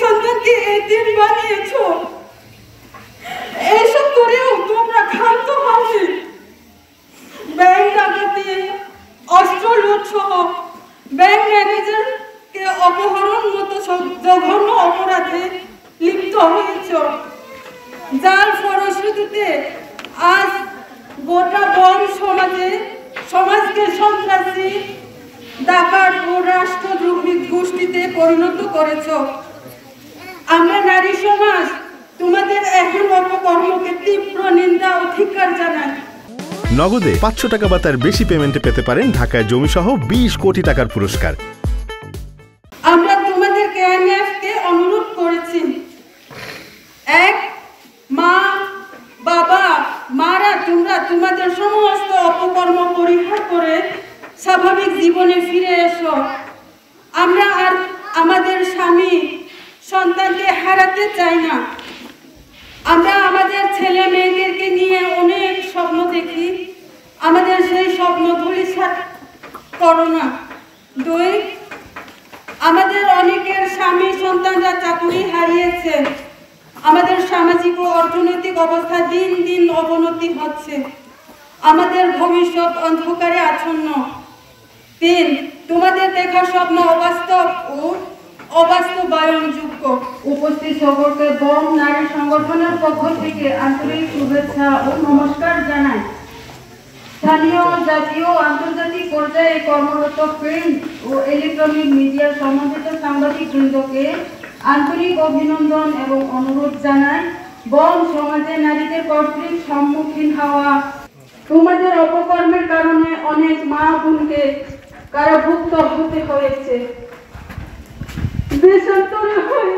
সন্তানকে এতিম বানিয়েছো। এইসব করেও তোমরা ক্ষান্ত হওনি। ব্যাংক ডাকাতি, অস্ত্র লুট সহ ব্যাংক ম্যানেজারকে অপহরণ মতো জঘন্য অপরাধে লিপ্ত হয়েছ, যার ফলশ্রুতিতে আজ গোটা বন সমাজকে সন্ত্রাসী, ডাকাত ও রাষ্ট্রদ্রোহী গোষ্ঠীতে পরিণত করেছ। আমরা নারী সমাজ তোমাদের এখন অপকর্মকে তীব্র নিন্দা ও ধিক্কার জানাই। নগদে 500 টাকা বা তার বেশি পেমেন্টে পেতে পারেন ঢাকায় জমিসহ 20 কোটি টাকার পুরস্কার। আমরা তোমাদের কেএনএফকে অনুরোধ করেছি, এক, মা বাবা মারা তোমরা তোমাদের সমস্ত অপকর্ম পরিহার করে স্বাভাবিক জীবনে ফিরে এসো। আমরা আর আমাদের স্বামী সন্তানকে হারাতে চাই না। আমরা আমাদের ছেলে মেয়েদেরকে নিয়ে অনেক স্বপ্ন দেখি, আমাদের সেই স্বপ্ন ধূলিসাৎ করো না। দুই, আমাদের অনেকের স্বামী সন্তানরা চাকরি হারিয়েছে, আমাদের সামাজিক ও অর্থনৈতিক অবস্থা দিন দিন অবনতি হচ্ছে, আমাদের ভবিষ্যৎ অন্ধকারে আচ্ছন্ন। তিন, তোমাদের দেখা স্বপ্ন অবাস্তব ও অবাস্তবায়নযোগ্য। উপস্থিত সকলকে বন নারী সংগঠনের পক্ষ থেকে আন্তরিক শুভেচ্ছা ও নমস্কার জানাই। স্থানীয়, জাতীয় ও আন্তর্জাতিক পর্যায়ে কর্মরত প্রিন্ট ও ইলেকট্রনিক মিডিয়ার সম্মানিত সাংবাদিক বৃন্দকে আন্তরিক অভিনন্দন এবং অনুরোধ জানাই, বন সমাজে নারীদের কর্তৃক সম্মুখীন হওয়া তোমাদের অপকর্মের কারণে অনেক মা বোনকে কারাভুক্ত হতে হয়েছে, দেশান্তরে হয়ে